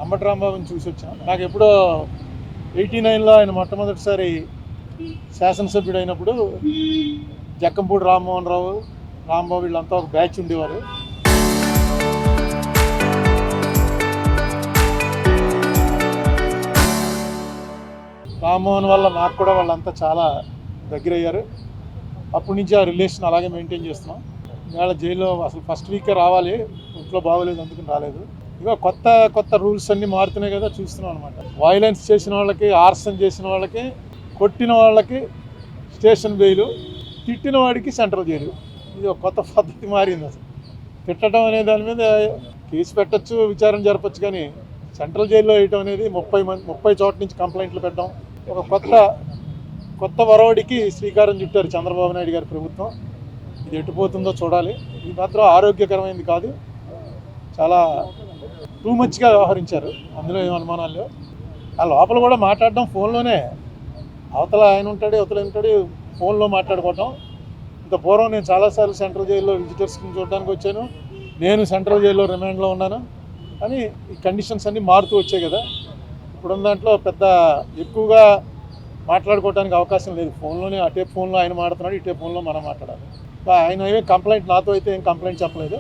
అంబటి రాంబాబుని చూసి వచ్చాను. నాకు ఎప్పుడో 89లో ఆయన మొట్టమొదటిసారి శాసనసభ్యుడు అయినప్పుడు జక్కంపూడి రామ్మోహన్ రావు, రాంబాబు వీళ్ళంతా ఒక బ్యాచ్ ఉండేవారు. రామ్మోహన్ వల్ల నాకు కూడా వాళ్ళంతా చాలా దగ్గర అయ్యారు. అప్పటి నుంచి ఆ రిలేషన్ అలాగే మెయింటైన్ చేస్తున్నాం. ఇవాళ జైల్లో అసలు ఫస్ట్ వీకే రావాలి, ఇంట్లో బాగోలేదు అందుకని రాలేదు. ఇక కొత్త కొత్త రూల్స్ అన్నీ మారుతున్నాయి కదా, చూస్తున్నాం అనమాట. వైలెన్స్ చేసిన వాళ్ళకి, ఆర్సన్ చేసిన వాళ్ళకి, కొట్టిన వాళ్ళకి స్టేషన్ బెయిలు, తిట్టిన వాడికి సెంట్రల్ జైలు. ఇది ఒక కొత్త పద్ధతి మారింది. అసలు తిట్టడం అనే దాని మీద కేసు పెట్టచ్చు, విచారణ జరపచ్చు, కానీ సెంట్రల్ జైల్లో వేయటం అనేది 30 చోట్ల నుంచి కంప్లైంట్లు పెట్టడం ఒక కొత్త వరవడికి శ్రీకారం చుట్టారు చంద్రబాబు నాయుడు గారి ప్రభుత్వం. ఇది ఎటుపోతుందో చూడాలి. ఇది మాత్రం ఆరోగ్యకరమైనది కాదు, చాలా టూ మచ్గా వ్యవహరించారు, అందులో ఏం అనుమానాలు. ఆ లోపల కూడా మాట్లాడడం ఫోన్లోనే, అవతల ఆయన ఉంటాడు, అవతల ఉంటాడు, ఫోన్లో మాట్లాడుకోవటం. ఇంత పూర్వం నేను చాలాసార్లు సెంట్రల్ జైల్లో విజిటర్స్ని చూడడానికి వచ్చాను, నేను సెంట్రల్ జైల్లో రిమాండ్లో ఉన్నాను. కానీ ఈ కండిషన్స్ అన్నీ మారుతూ వచ్చాయి కదా. ఇప్పుడున్న దాంట్లో పెద్ద ఎక్కువగా మాట్లాడుకోవడానికి అవకాశం లేదు. ఫోన్లోనే అటే ఫోన్లో ఆయన మాట్లాడుతున్నాడు, ఇటే ఫోన్లో మనం మాట్లాడాలి. ఆయన ఏమీ కంప్లైంట్, నాతో అయితే ఏం కంప్లైంట్ చెప్పలేదు.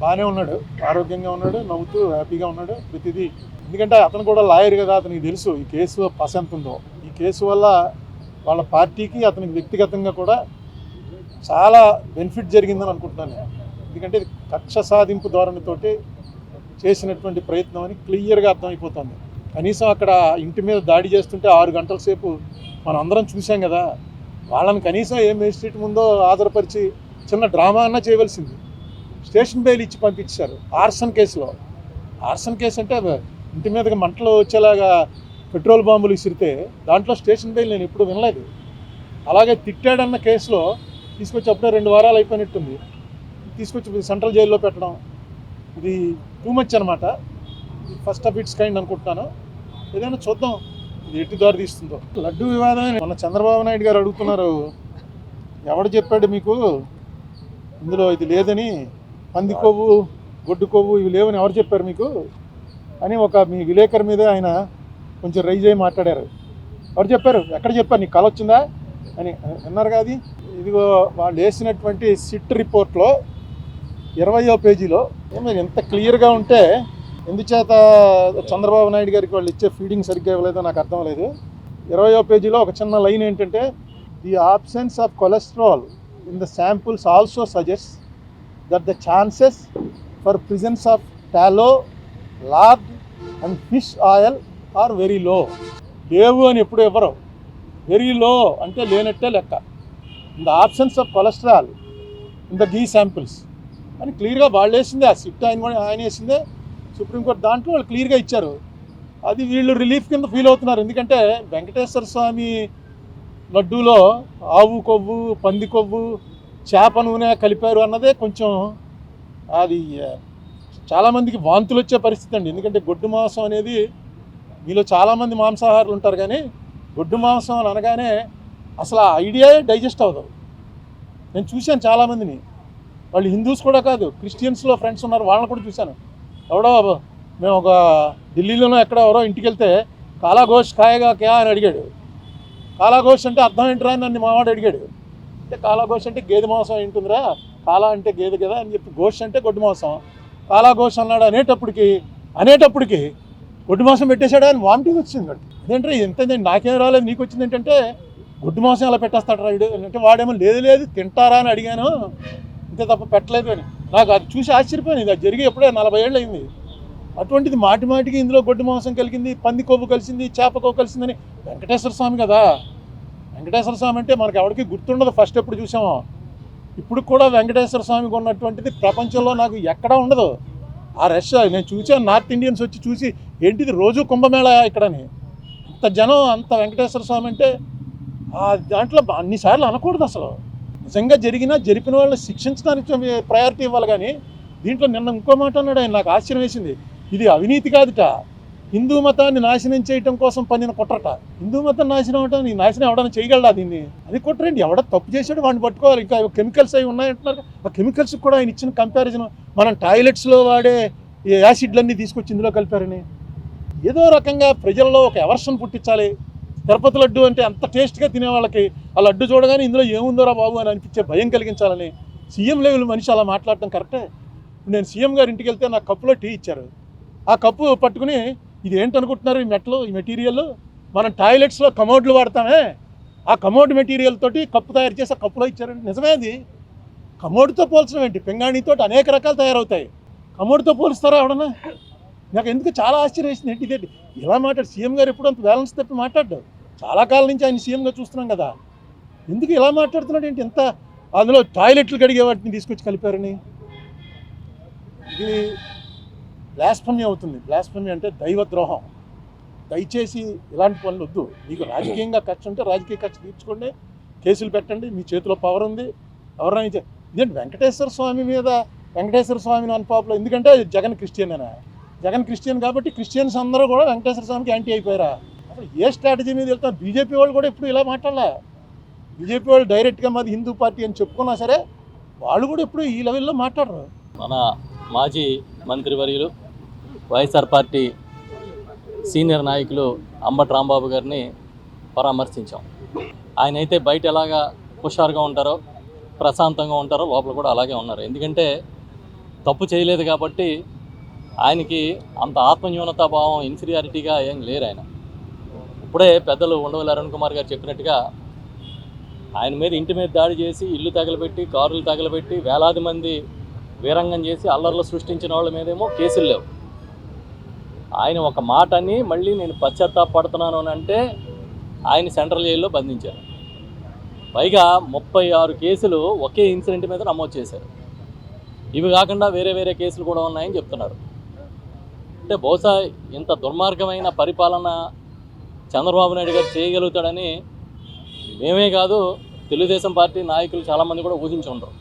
బాగానే ఉన్నాడు, ఆరోగ్యంగా ఉన్నాడు, నవ్వుతూ హ్యాపీగా ఉన్నాడు ప్రతిదీ. ఎందుకంటే అతను కూడా లాయర్ కదా, అతనికి తెలుసు ఈ కేసు పస ఎంత ఉందో. ఈ కేసు వల్ల వాళ్ళ పార్టీకి, అతనికి వ్యక్తిగతంగా కూడా చాలా బెనిఫిట్ జరిగిందని అనుకుంటున్నాను. ఎందుకంటే ఇది కక్ష సాధింపు ధోరణితోటి చేసినటువంటి ప్రయత్నం అని క్లియర్గా అర్థమైపోతుంది. కనీసం అక్కడ ఇంటి మీద దాడి చేస్తుంటే 6 గంటల సేపు మనం అందరం చూసాం కదా. వాళ్ళని కనీసం ఏ మేజిస్ట్రేట్ ముందో ఆధారపరిచి చిన్న డ్రామా అన్నా చేయవలసింది. స్టేషన్ బెయిల్ ఇచ్చి పంపించారు ఆర్సన్ కేసులో. ఆర్సన్ కేసు అంటే ఇంటి మీదకి మంటలు వచ్చేలాగా పెట్రోల్ బాంబులు విసిరితే దాంట్లో స్టేషన్ బెయిల్ నేను ఎప్పుడు వినలేదు. అలాగే తిట్టాడన్న కేసులో తీసుకొచ్చి అప్పుడే 2 వారాలు అయిపోయినట్టుంది, తీసుకొచ్చి సెంట్రల్ జైల్లో పెట్టడం ఇది టూ మచ్ అనమాట. ఫస్ట్ ఆఫ్ ఇట్స్ కైండ్ అనుకుంటున్నాను. ఏదైనా చూద్దాం ఇది ఎటు దారి తీస్తుందో. లడ్డు వివాదమే మొన్న చంద్రబాబు నాయుడు గారు అడుగుతున్నారు, ఎవడు చెప్పాడు మీకు ఇందులో ఇది లేదని, పంది కొవ్వు, గొడ్డు కొవ్వు ఇవి లేవని ఎవరు చెప్పారు మీకు అని ఒక మీ విలేకరు మీద ఆయన కొంచెం రైజ్ అయ్యి మాట్లాడారు. ఎవరు చెప్పారు, ఎక్కడ చెప్పారు, నీకు కళ వచ్చిందా అని అన్నారు కాదు. ఇదిగో వాళ్ళు వేసినటువంటి సిట్ రిపోర్ట్లో 20వ పేజీలో ఏమో ఎంత క్లియర్గా ఉంటే, ఎందుచేత చంద్రబాబు నాయుడు గారికి వాళ్ళు ఇచ్చే ఫీడింగ్ సరిగ్గా ఇవ్వలేదో నాకు అర్థం లేదు. 20వ పేజీలో ఒక చిన్న లైన్ ఏంటంటే, the absence of cholesterol in the samples also suggest that the chances for presence of టాలో, lord and fish oil are very low. లేవు అని ఎప్పుడు ఇవ్వరు, వెరీ లో అంటే లేనట్టే లెక్క. In the absence of cholesterol in the ghee samples అని క్లియర్గా వాళ్ళు వేసిందే. ఆ సిట్ ఆయన వేసిందే, సుప్రీంకోర్టు దాంట్లో వాళ్ళు క్లియర్గా ఇచ్చారు. అది వీళ్ళు రిలీఫ్ కింద ఫీల్ అవుతున్నారు. ఎందుకంటే వెంకటేశ్వర స్వామి లడ్డూలో ఆవు కొవ్వు, పంది కొవ్వు, చేప నూనె కలిపారు అన్నదే కొంచెం అది చాలామందికి వాంతులు వచ్చే పరిస్థితి అండి. ఎందుకంటే గొడ్డు మాంసం అనేది, మీలో చాలామంది మాంసాహారులు ఉంటారు, కానీ గొడ్డు మాంసం అని అనగానే అసలు ఆ ఐడియా డైజెస్ట్ అవ్వదు. నేను చూశాను చాలామందిని, వాళ్ళు హిందూస్ కూడా కాదు, క్రిస్టియన్స్లో ఫ్రెండ్స్ ఉన్నారు, వాళ్ళని కూడా చూశాను. ఎవడో మేము ఒక ఢిల్లీలోనో ఎక్కడో ఎవరో ఇంటికి వెళ్తే కాలాఘోష్ ఖాయగా క్యా అని అడిగాడు. కాలాఘోష్ అంటే అర్థం ఏంటిరా అని నన్ను మావాడు అడిగాడు. అంటే కాలాఘోష్ అంటే గేదె మాంసం ఏంటుందిరా, కాలా అంటే గేదె కదా అని చెప్పి, ఘోష్ అంటే గొడ్డు మాంసం, కాలాఘోష్ అన్నాడు. అనేటప్పటికి గొడ్డు మాంసం పెట్టేశాడు అని వామిటింగ్ వచ్చింది. అదేంటే ఎంత నాకేం రాలేదు నీకు వచ్చింది ఏంటంటే, గొడ్డు మాంసం ఎలా పెట్టేస్తాడు రాయుడు అంటే, వాడేమో లేదు తింటారా అని అడిగాను, ఇంతే తప్ప పెట్టలేదు అని. నాకు అది చూసి ఆశ్చర్యపోయింది. ఇది జరిగి ఎప్పుడే 40 ఏళ్ళు అయింది. అటువంటిది మాటికి ఇందులో గొడ్డు మాంసం కలిగింది, పంది కొవ్వు కలిసింది, చేప కొవ్వు కలిసిందని. వెంకటేశ్వర స్వామి కదా, వెంకటేశ్వర స్వామి అంటే మనకు ఎవరికి గుర్తుండదు ఫస్ట్ ఎప్పుడు చూసామో. ఇప్పుడు కూడా వెంకటేశ్వర స్వామికి ఉన్నటువంటిది ప్రపంచంలో నాకు ఎక్కడా ఉండదు. ఆ రష్ నేను చూసాను, నార్త్ ఇండియన్స్ వచ్చి చూసి ఏంటిది రోజు కుంభమేళా ఇక్కడని, ఇంత జనం, అంత వెంకటేశ్వర స్వామి అంటే దాంట్లో అన్నిసార్లు అనకూడదు. అసలు నిజంగా జరిపిన వాళ్ళని శిక్షించడానికి ప్రయారిటీ ఇవ్వాలి. కానీ దీంట్లో నిన్న ఇంకో మాట అన్నాడు ఆయన, నాకు ఆశ్చర్యం వేసింది. ఇది అవినీతి కాదుట, హిందూ మతాన్ని నాశనం చేయటం కోసం పన్నిన కుట్రట. హిందూ మతం నాశనం అవటం, నీ నాశనం ఎవడన్నా చేయగలడా దీన్ని? అది కుట్రండి. ఎవడ తప్పు చేశాడు వాడిని పట్టుకోవాలి. ఇంకా కెమికల్స్ అవి ఉన్నాయంటున్నారు, ఆ కెమికల్స్ కూడా ఆయన ఇచ్చిన కంపారిజన్, మనం టాయిలెట్స్లో వాడే యాసిడ్లన్నీ తీసుకొచ్చి ఇందులో కలిపారని. ఏదో రకంగా ప్రజల్లో ఒక ఎవర్షన్ పుట్టించాలి. తిరుపతి లడ్డు అంటే అంత టేస్ట్గా తినే వాళ్ళకి ఆ లడ్డు చూడగానే ఇందులో ఏముందోరా బాబు అని అనిపించే భయం కలిగించాలని సీఎం లెవెల్ మనిషి అలా మాట్లాడటం కరెక్టే. నేను సీఎం గారి ఇంటికి వెళ్తే నాకు కప్పులో టీ ఇచ్చారు. ఆ కప్పు పట్టుకుని ఇది ఏంటనుకుంటున్నారు, ఈ మెట్లు, ఈ మెటీరియల్ మనం టాయిలెట్స్లో కమోడ్లు వాడతామే, ఆ కమోడ్ మెటీరియల్ తోటి కప్పు తయారు చేసి ఆ కప్పులో ఇచ్చారండి. నిజమే, అది కమోడ్తో పోల్చడం ఏంటి? పింగాణితో అనేక రకాలు తయారవుతాయి, కమోడ్తో పోలుస్తారా ఎవడన్నా? నాకు ఎందుకు చాలా ఆశ్చర్యం వేసింది. ఏంటి ఇదేంటి ఇలా మాట్లాడు? సీఎం గారు ఎప్పుడు అంత బ్యాలెన్స్ తప్పి మాట్లాడ్డాడు. చాలా కాలం నుంచి ఆయన సీఎంగా చూస్తున్నాం కదా, ఎందుకు ఇలా మాట్లాడుతున్నాడు ఏంటి? ఎంత అందులో టాయిలెట్లు కడిగే వాటిని తీసుకొచ్చి కలిపారని. ఇది బ్లాస్ఫమీ అవుతుంది. బ్లాస్ఫమీ అంటే దైవద్రోహం. దయచేసి ఇలాంటి పనులు వద్దు. మీకు రాజకీయంగా ఖర్చు ఉంటే రాజకీయ ఖర్చు తీర్చుకోండి, కేసులు పెట్టండి, మీ చేతిలో పవర్ ఉంది. ఎవరైనా ఇదేంటి వెంకటేశ్వర స్వామి మీద వెంకటేశ్వర స్వామిని అన్పాపులర్ ఎందుకంటే జగన్ క్రిస్టియన్ అయినా, జగన్ క్రిస్టియన్ కాబట్టి క్రిస్టియన్స్ అందరూ కూడా వెంకటేశ్వర స్వామికి యాంటీ అయిపోయారా? అసలు ఏ స్ట్రాటజీ మీద వెళ్తారు? బీజేపీ వాళ్ళు కూడా ఎప్పుడు ఇలా మాట్లాడలే. బీజేపీ వాళ్ళు డైరెక్ట్గా మాది హిందూ పార్టీ అని చెప్పుకున్నా సరే వాళ్ళు కూడా ఎప్పుడు ఈ లెవెల్లో మాట్లాడరు. మన మాజీ మంత్రివర్యులు వైఎస్ఆర్ పార్టీ సీనియర్ నాయకులు అంబటి రాంబాబు గారిని పరామర్శించాం. ఆయన అయితే బయట ఎలాగా హుషారుగా ఉంటారో, ప్రశాంతంగా ఉంటారో, లోపల కూడా అలాగే ఉన్నారు. ఎందుకంటే తప్పు చేయలేదు కాబట్టి ఆయనకి అంత ఆత్మన్యూనతాభావం, ఇన్ఫీరియారిటీగా ఏం లేరు ఆయన. ఇప్పుడే పెద్దలు ఉండవల్లి అరుణ్ కుమార్ గారు చెప్పినట్టుగా ఆయన మీద ఇంటి మీద దాడి చేసి, ఇల్లు తగలబెట్టి, కారులు తగలబెట్టి, వేలాది మంది వీరంగం చేసి అల్లర్లు సృష్టించిన వాళ్ళ మీదేమో కేసులు లేవు. ఆయన ఒక మాట అని మళ్ళీ నేను పశ్చాత్తాపడుతున్నాను అని అంటే ఆయన సెంట్రల్ జైల్లో బంధించారు. పైగా 36 కేసులు ఒకే ఇన్సిడెంట్ మీద నమోదు చేశారు. ఇవి కాకుండా వేరే వేరే కేసులు కూడా ఉన్నాయని చెప్తున్నారు. అంటే బహుశా ఇంత దుర్మార్గమైన పరిపాలన చంద్రబాబు నాయుడు గారు చేయగలుగుతాడని మేమే కాదు, తెలుగుదేశం పార్టీ నాయకులు చాలామంది కూడా ఊహించి ఉండరు.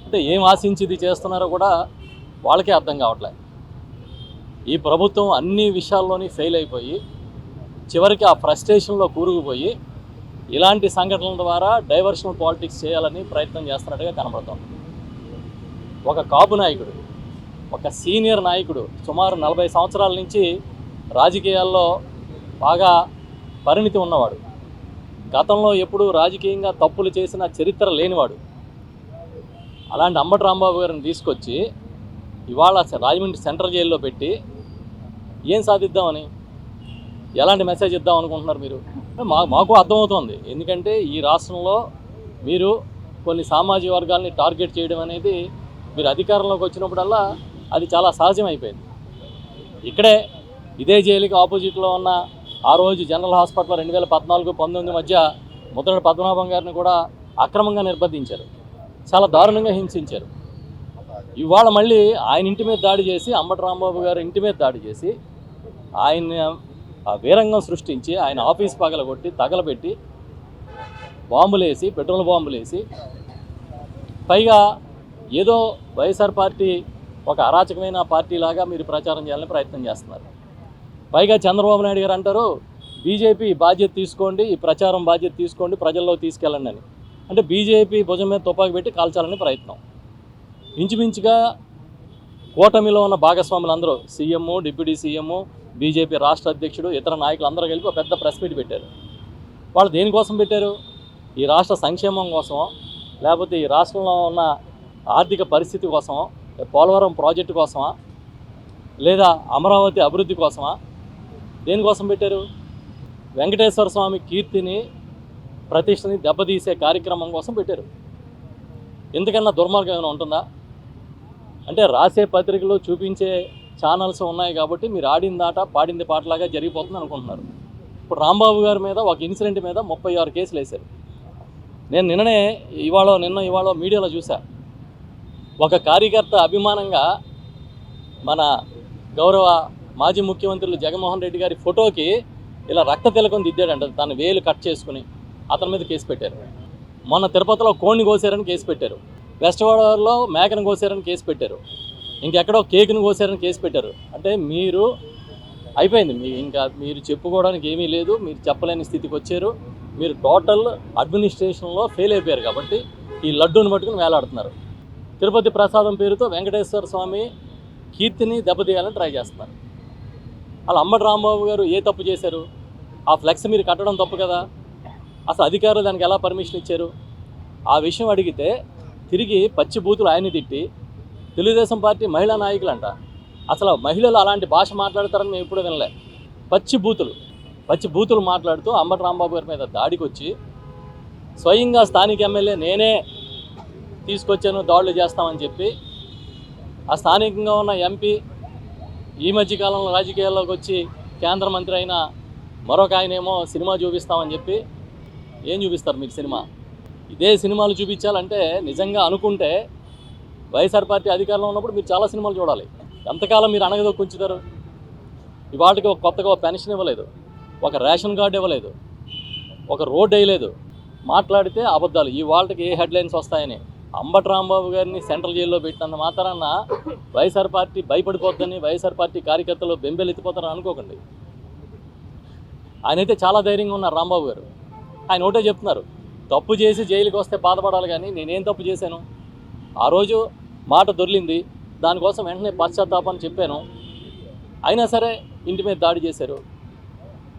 అంటే ఏం ఆశించి ఇది చేస్తున్నారో కూడా వాళ్ళకే అర్థం కావట్లేదు. ఈ ప్రభుత్వం అన్ని విషయాల్లోని ఫెయిల్ అయిపోయి చివరికి ఆ ఫ్రస్ట్రేషన్లో కూరుకుపోయి ఇలాంటి సంఘటనల ద్వారా డైవర్షనల్ పాలిటిక్స్ చేయాలని ప్రయత్నం చేస్తున్నట్టుగా కనబడుతోంది. ఒక కాపు నాయకుడు, ఒక సీనియర్ నాయకుడు, సుమారు 40 సంవత్సరాల నుంచి రాజకీయాల్లో బాగా పరిణితి ఉన్నవాడు, గతంలో ఎప్పుడూ రాజకీయంగా తప్పులు చేసిన చరిత్ర లేనివాడు, అలాంటి అంబటి రాంబాబు గారిని తీసుకొచ్చి ఇవాళ రాజమండ్రి సెంట్రల్ జైల్లో పెట్టి ఏం సాధిద్దామని, ఎలాంటి మెసేజ్ ఇద్దాం అనుకుంటున్నారు మీరు? మాకు అర్థమవుతోంది. ఎందుకంటే ఈ రాష్ట్రంలో మీరు కొన్ని సామాజిక వర్గాల్ని టార్గెట్ చేయడం అనేది మీరు అధికారంలోకి వచ్చినప్పుడల్లా అది చాలా సహజమైపోయింది. ఇక్కడే ఇదే జైలుకి ఆపోజిట్లో ఉన్న ఆ రోజు జనరల్ హాస్పిటల్లో 2014-19 మధ్య ముద్రగడ పద్మనాభం గారిని కూడా అక్రమంగా నిర్బంధించారు, చాలా దారుణంగా హింసించారు. ఇవాళ మళ్ళీ ఆయన ఇంటి మీద దాడి చేసి, అంబటి రాంబాబు గారు ఇంటి మీద దాడి చేసి, ఆయన వీరంగం సృష్టించి, ఆయన ఆఫీస్ పగలగొట్టి, తగలబెట్టి, బాంబులేసి, పెట్రోల్ బాంబులేసి, పైగా ఏదో వైఎస్ఆర్ పార్టీ ఒక అరాచకమైన పార్టీలాగా మీరు ప్రచారం చేయాలని ప్రయత్నం చేస్తున్నారు. పైగా చంద్రబాబు నాయుడు గారు అంటారు బీజేపీ బాధ్యత తీసుకోండి, ఈ ప్రచారం బాధ్యత తీసుకోండి, ప్రజల్లో తీసుకెళ్ళండి అని. అంటే బీజేపీ భుజం మీద తుపాకి పెట్టి కాల్చాలని ప్రయత్నం. ఇంచుమించుగా కూటమిలో ఉన్న భాగస్వాములందరూ, సీఎం, డిప్యూటీ సీఎం, బీజేపీ రాష్ట్ర అధ్యక్షుడు, ఇతర నాయకులు అందరూ కలిపి ఒక పెద్ద ప్రెస్ మీట్ పెట్టారు. వాళ్ళు దేనికోసం పెట్టారు? ఈ రాష్ట్ర సంక్షేమం కోసమో, లేకపోతే ఈ రాష్ట్రంలో ఉన్న ఆర్థిక పరిస్థితి కోసమో, పోలవరం ప్రాజెక్టు కోసమా, లేదా అమరావతి అభివృద్ధి కోసమా? దేనికోసం పెట్టారు? వెంకటేశ్వర స్వామి కీర్తిని, ప్రతిష్టని దెబ్బతీసే కార్యక్రమం కోసం పెట్టారు. ఎందుకన్నా దుర్మార్గం ఏమైనా ఉంటుందా? అంటే రాసే పత్రికలు, చూపించే ఛానల్స్ ఉన్నాయి కాబట్టి మీరు ఆడింది ఆట, పాడింది పాటలాగా జరిగిపోతుంది అనుకుంటున్నారు. ఇప్పుడు రాంబాబు గారి మీద ఒక ఇన్సిడెంట్ మీద 36 కేసులు వేశారు. నేను నిన్న ఇవాళ మీడియాలో చూసా, ఒక కార్యకర్త అభిమానంగా మన గౌరవ మాజీ ముఖ్యమంత్రులు జగన్మోహన్ రెడ్డి గారి ఫోటోకి ఇలా రక్త తిలకం దిద్దాడంట, తన వేలు కట్ చేసుకుని. అతని మీద కేసు పెట్టారు. మొన్న తిరుపతిలో కోడిని కోసారని కేసు పెట్టారు. వెస్ట్ గోదావరిలో మేకను కోసారని కేసు పెట్టారు. ఇంకెక్కడో కేకును కోసారని కేసు పెట్టారు. అంటే మీరు అయిపోయింది, మీరు చెప్పుకోవడానికి ఏమీ లేదు, మీరు చెప్పలేని స్థితికి వచ్చారు. మీరు టోటల్ అడ్మినిస్ట్రేషన్లో ఫెయిల్ అయిపోయారు కాబట్టి ఈ లడ్డూని పట్టుకుని వేలాడుతున్నారు. తిరుపతి ప్రసాదం పేరుతో వెంకటేశ్వర స్వామి కీర్తిని దెబ్బతీయాలని ట్రై చేస్తున్నారు. అలా అంబటి రాంబాబు గారు ఏ తప్పు చేశారు? ఆ ఫ్లెక్స్ మీరు కట్టడం తప్పు కదా, అసలు అధికారులు దానికి ఎలా పర్మిషన్ ఇచ్చారు? ఆ విషయం అడిగితే తిరిగి పచ్చి బూతులు ఆయన తిట్టి తెలుగుదేశం పార్టీ మహిళా నాయకులంట. అసలు మహిళలు అలాంటి భాష మాట్లాడతారని మేము ఎప్పుడూ వినలే. పచ్చి బూతులు మాట్లాడుతూ అంబటి రాంబాబు గారి మీద దాడికి వచ్చి స్వయంగా స్థానిక ఎమ్మెల్యే నేనే తీసుకొచ్చాను దాడులు చేస్తామని చెప్పి ఆ స్థానికంగా ఉన్న ఎంపీ ఈ మధ్యకాలంలో రాజకీయాల్లోకి వచ్చి కేంద్ర మంత్రి అయిన మరొక ఆయనేమో సినిమా చూపిస్తామని చెప్పి ఏం చూపిస్తారు మీరు సినిమా? ఇదే సినిమాలు చూపించాలంటే నిజంగా అనుకుంటే వైఎస్ఆర్ పార్టీ అధికారంలో ఉన్నప్పుడు మీరు చాలా సినిమాలు చూడాలి. ఎంతకాలం మీరు అణగదొక్కుంచుతారు? ఇవాటికి ఒక కొత్తగా పెన్షన్ ఇవ్వలేదు, ఒక రేషన్ కార్డు ఇవ్వలేదు, ఒక రోడ్డు వేయలేదు, మాట్లాడితే అబద్ధాలు. ఈ వాళ్ళకి ఏ హెడ్లైన్స్ వస్తాయని అంబటి రాంబాబు గారిని సెంట్రల్ జైల్లో పెట్టినంత మాత్రాన వైఎస్ఆర్ పార్టీ భయపడిపోద్దని, వైఎస్ఆర్ పార్టీ కార్యకర్తలు బెంబెలెత్తిపోతారని అనుకోకండి. ఆయనైతే చాలా ధైర్యంగా ఉన్నారు రాంబాబు గారు. ఆయన ఒకటే చెప్తున్నారు, తప్పు చేసి జైలుకి వస్తే బాధపడాలి కానీ నేనేం తప్పు చేశాను? ఆ రోజు మాట దొర్లింది, దానికోసం వెంటనే పశ్చాత్తాపం చెప్పాను. అయినా సరే ఇంటి మీద దాడి చేశారు,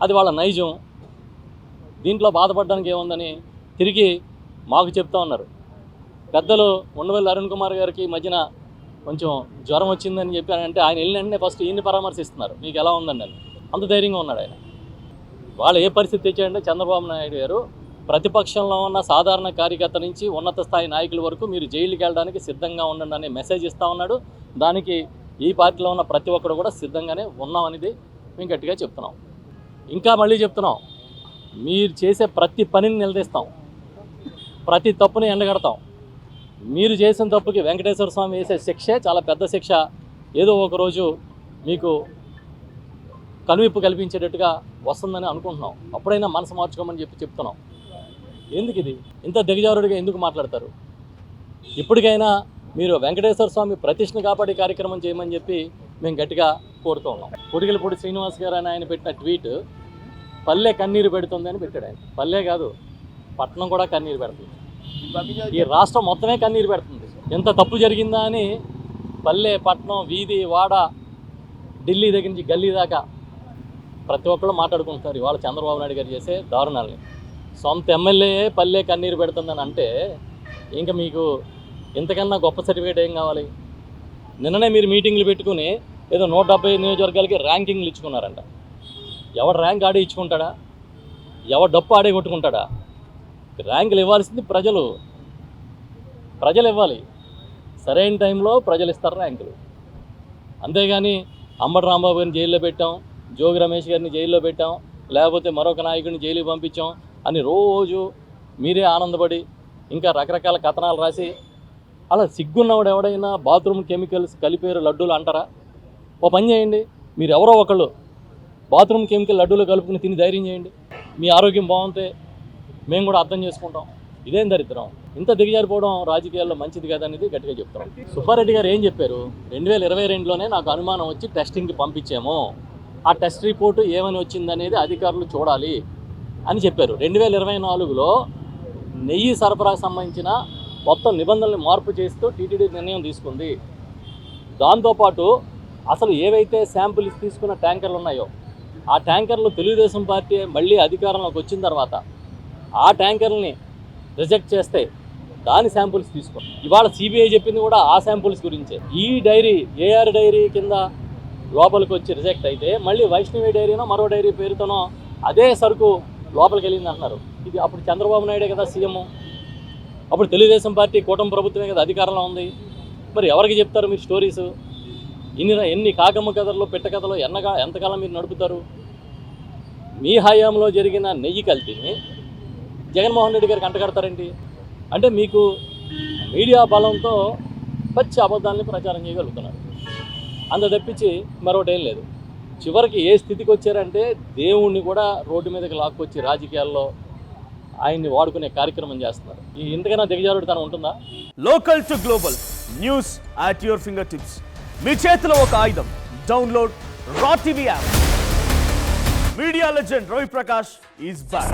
అది వాళ్ళ నైజం, దీంట్లో బాధపడడానికి ఏముందని తిరిగి మాకు చెప్తా ఉన్నారు. పెద్దలు ఉండవల్లి అరుణ్ కుమార్ గారికి మధ్యన కొంచెం జ్వరం వచ్చిందని చెప్పానంటే ఆయన వెళ్ళిన వెంటనే ఫస్ట్ ఈయన్ని పరామర్శిస్తున్నారు, మీకు ఎలా ఉందండి అని. అంత ధైర్యంగా ఉన్నాడు ఆయన. వాళ్ళు ఏ పరిస్థితి తెచ్చారంటే చంద్రబాబు నాయుడు గారు ప్రతిపక్షంలో ఉన్న సాధారణ కార్యకర్త నుంచి ఉన్నత స్థాయి నాయకుల వరకు మీరు జైలుకి వెళ్ళడానికి సిద్ధంగా ఉండండి అనే మెసేజ్ ఇస్తూ ఉన్నాడు. దానికి ఈ పార్టీలో ఉన్న ప్రతి ఒక్కరు కూడా సిద్ధంగానే ఉన్నామనేది మేము గట్టిగా చెప్తున్నాం. ఇంకా మళ్ళీ చెప్తున్నాం, మీరు చేసే ప్రతి పనిని నిలదీస్తాం, ప్రతి తప్పుని ఎండగడతాం. మీరు చేసిన తప్పుకి వెంకటేశ్వర స్వామి వేసే శిక్షే చాలా పెద్ద శిక్ష. ఏదో ఒకరోజు మీకు కనువిప్పు కల్పించేటట్టుగా వస్తుందని అనుకుంటున్నాం. అప్పుడైనా మనసు మార్చుకోమని చెప్తున్నాం. ఎందుకు ఇది ఇంత దిగజారుడిగా ఎందుకు మాట్లాడతారు? ఇప్పటికైనా మీరు వెంకటేశ్వర స్వామి ప్రతిష్ఠను కాపాడే కార్యక్రమం చేయమని చెప్పి మేము గట్టిగా కోరుతూ ఉన్నాం. కొడిగలపూడి శ్రీనివాస్ గారు అని ఆయన పెట్టిన ట్వీట్ పల్లె కన్నీరు పెడుతుంది అని పెట్టాడు ఆయన. పల్లె కాదు, పట్టణం కూడా కన్నీరు పెడుతుంది, ఈ రాష్ట్రం మొత్తమే కన్నీరు పెడుతుంది. ఎంత తప్పు జరిగిందా అని పల్లె, పట్టణం, వీధి, వాడ, ఢిల్లీ దగ్గర నుంచి గల్లీ దాకా ప్రతి ఒక్కళ్ళు మాట్లాడుకుంటున్నారు ఇవాళ చంద్రబాబు నాయుడు గారు చేసే దారుణాలని. సొంత ఎమ్మెల్యే పల్లె కన్నీరు పెడుతుందని అంటే ఇంకా మీకు ఇంతకన్నా గొప్ప సర్టిఫికేట్ ఏం కావాలి? నిన్ననే మీరు మీటింగ్లు పెట్టుకుని ఏదో 170 నియోజకవర్గాలకి ర్యాంకింగ్లు ఇచ్చుకున్నారంట. ఎవడు ర్యాంక్ ఆడే ఇచ్చుకుంటాడా? ఎవడు డప్పు ఆడే కొట్టుకుంటాడా? ర్యాంకులు ఇవ్వాల్సింది ప్రజలు ఇవ్వాలి. సరైన టైంలో ప్రజలు ఇస్తారు ర్యాంకులు. అంతేగాని అంబటి రాంబాబు గారిని జైల్లో పెట్టాం, జోగి రమేష్ గారిని జైల్లో పెట్టాం, లేకపోతే మరొక నాయకుడిని జైలుకి పంపించాం అని రోజు మీరే ఆనందపడి ఇంకా రకరకాల కథనాలు రాసి అలా సిగ్గున్నవాడు ఎవడైనా బాత్రూమ్ కెమికల్స్ కలిపేరు లడ్డూలు అంటారా? ఓ పని చేయండి, మీరు ఎవరో ఒకళ్ళు బాత్రూమ్ కెమికల్ లడ్డూలు కలుపుకుని తిని ధైర్యం చేయండి. మీ ఆరోగ్యం బాగుంటే మేము కూడా అర్థం చేసుకుంటాం. ఇదేం దరిద్రం? ఇంత దిగజారిపోవడం రాజకీయాల్లో మంచిది కదనేది గట్టిగా చెప్తాం. సుబ్బారెడ్డి గారు ఏం చెప్పారు? 2022లోనే నాకు అనుమానం వచ్చి టెస్టింగ్కి పంపించాము, ఆ టెస్ట్ రిపోర్టు ఏమని వచ్చిందనేది అధికారులు చూడాలి అని చెప్పారు. 2024లో నెయ్యి సరఫరాకు సంబంధించిన మొత్తం నిబంధనలు మార్పు చేస్తూ టీటీడీ నిర్ణయం తీసుకుంది. దాంతోపాటు అసలు ఏవైతే శాంపిల్స్ తీసుకున్న ట్యాంకర్లు ఉన్నాయో ఆ ట్యాంకర్లు తెలుగుదేశం పార్టీ మళ్ళీ అధికారంలోకి వచ్చిన తర్వాత ఆ ట్యాంకర్లని రిజెక్ట్ చేస్తే దాని శాంపుల్స్ తీసుకోండి. ఇవాళ సిబిఐ చెప్పింది కూడా ఆ శాంపుల్స్ గురించే. ఈ డైరీ ఏఆర్ డైరీ కింద లోపలికి వచ్చి రిజెక్ట్ అయితే మళ్ళీ వైష్ణవి డైరీనో మరో డైరీ పేరుతోనో అదే సరుకు లోపలికి వెళ్ళింది అంటున్నారు. ఇది అప్పుడు చంద్రబాబు నాయుడే కదా సీఎం, అప్పుడు తెలుగుదేశం పార్టీ కూటమి ప్రభుత్వమే కదా అధికారంలో ఉంది. మరి ఎవరికి చెప్తారు మీరు స్టోరీస్? ఎన్ని కాకమ్మ కథలు, పిట్ట కథలు ఎంతకాలం మీరు నడుపుతారు? మీ హయాంలో జరిగిన నెయ్యి కల్తీని జగన్మోహన్ రెడ్డి గారికి అంటగడతారండి. అంటే మీకు మీడియా బలంతో పచ్చి అబద్ధాలని ప్రచారం చేయగలుగుతున్నారు. అంత తప్పించి మరొకటేం లేదు. చివరికి ఏ స్థితికి వచ్చారంటే దేవుణ్ణి కూడా రోడ్డు మీదకి లాక్కొచ్చి రాజకీయాల్లో ఆయన్ని వాడుకునే కార్యక్రమం చేస్తున్నారు. ఈ ఇంతకైనా దిగజారుడుతనం ఉంటుందా? Local to global news at your fingertips. మీ చేతిలో ఒక ఆయుధం. Download raw TV app. Media legend Ravi Prakash is back.